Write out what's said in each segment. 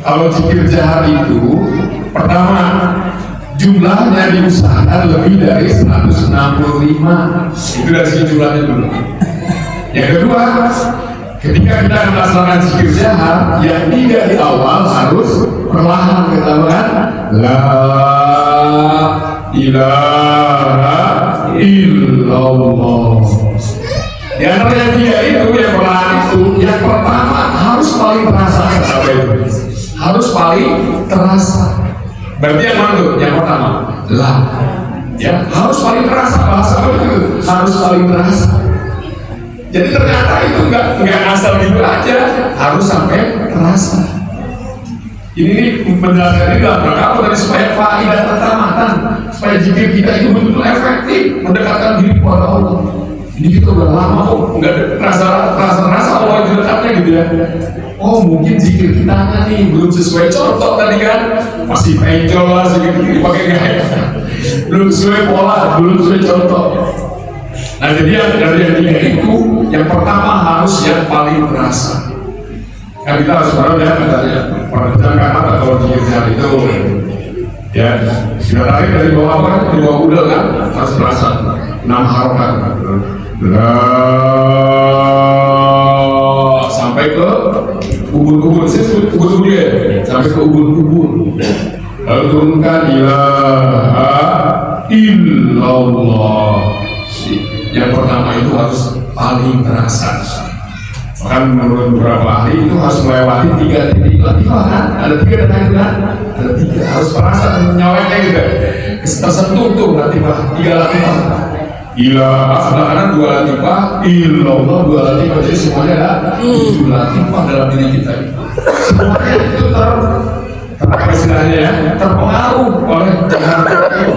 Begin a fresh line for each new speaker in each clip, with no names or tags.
Kalau zikir jahar itu, pertama jumlahnya diusahakan lebih dari 165. Itu dari segi jumlahnya dulu. Yang kedua, ketika kita melaksanakan zikir jahar, yang tiga di awal harus perlahan, katakan la ilaha illallah. Di antara yang tiga itu, yang perlahan itu, yang pertama harus paling terasa. Apa itu? Harus paling terasa. Berarti yang mana tuh? Yang pertama la, ya harus paling terasa. Bahasa itu harus paling terasa. Jadi ternyata itu nggak asal gitu aja, harus sampai terasa. Ini menjelaskan ini dalam rangka apa tadi, supaya faedah tertamatan, supaya zikir kita itu betul-betul efektif mendekatkan diri kepada Allah. Ini kita udah lama kok nggak terasa Allah di dekatnya gitu ya. Oh mungkin zikir kita nih belum sesuai contoh tadi kan, masih pencol lah zikir dipakai gaya, belum sesuai pola, belum sesuai contoh. Nah jadi dari yang tiga itu, yang pertama harus yang paling terasa. Kan kita harus tahu ya, katanya perjalanan kata kalau zikir jahar itu, ya kita tarik dari bawah apa? Dari bawah udel kan, harus terasa 6 harokat. Sampai ke ubun-ubun, saya sebut ubun-ubun ya, sampai ke ubun-ubun. Lalu turunkan ilaha illallah. Yang pertama itu harus paling terasa. Bahkan menurut beberapa ahli itu harus melewati 3 titik latifah kan? Ada 3 dan kan? Ada 3, harus terasa dan menyawetnya juga. Tersentuh tuh latifah, 3 latifah. Ilah sebelah kanan 2 latifah, illallah 2 latifah. Jadi semuanya ada 7 latifah dalam diri kita itu. Semuanya itu istilahnya ya, terpengaruh oleh jahar itu.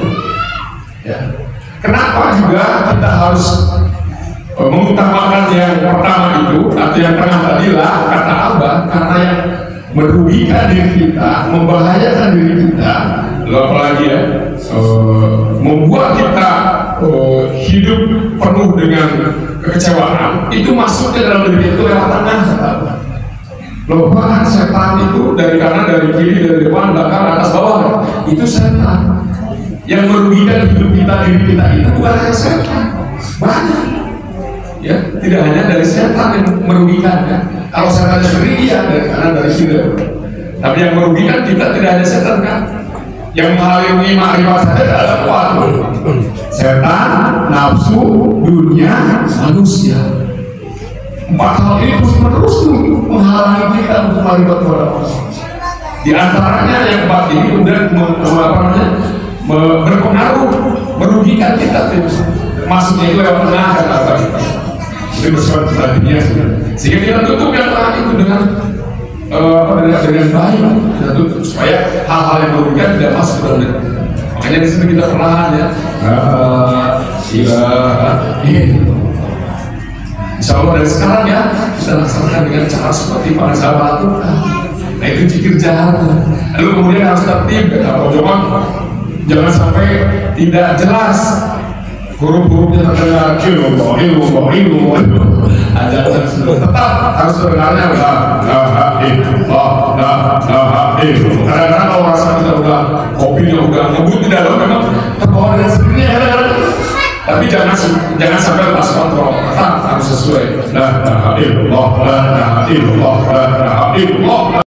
Ya. Kenapa juga kita harus mengutamakan yang pertama itu atau yang tengah tadi lah, kata Abah, karena yang merugikan diri kita, membahayakan diri kita, apalagi ya, membuat kita hidup penuh dengan kekecewaan, itu masuknya dalam diri itu lewat tengah. Loh, bahkan setan itu dari kanan, dari kiri, dari depan, belakang, atas, bawah, itu setan. Yang merugikan hidup kita, diri kita itu bukan hanya setan, banyak. Ya, tidak hanya dari setan yang merugikan kan. Kalau setan sendiri ya dari kanan, dari kiri. Tapi yang merugikan kita tidak hanya setan kan. Yang menghalangi makrifat saja ada 4. Setan, nafsu, dunia, manusia. 4 hal ini terus menghalangi kita untuk makrifat kepada Allah. Di antaranya yang 4 ini kemudian berpengaruh, merugikan kita, maksudnya itu lewat tengah dan apa kita. Ini bersifat tadinya sehingga kita tutup yang tengah itu dengan dengan baik, kita tutup supaya hal-hal yang merugikan tidak masuk ke dalam diri. Makanya di sini kita perlahan ya, insya Allah dari sekarang ya kita laksanakan dengan cara seperti para sahabat lakukan. Nah itu zikir jahar. Lalu kemudian harus tertib, jangan sampai tidak jelas huruf-hurufnya terdengar ilmu. Ajaran tetap harus terdengarnya kadang-kadang kalau rasa kita udah kopinya udah ngebut di dalam, memang terbawa dengan sendirinya. Tapi jangan sampai lepas kontrol, tetap harus sesuai. La ilaha illallah, la ilaha illallah, la ilaha illallah.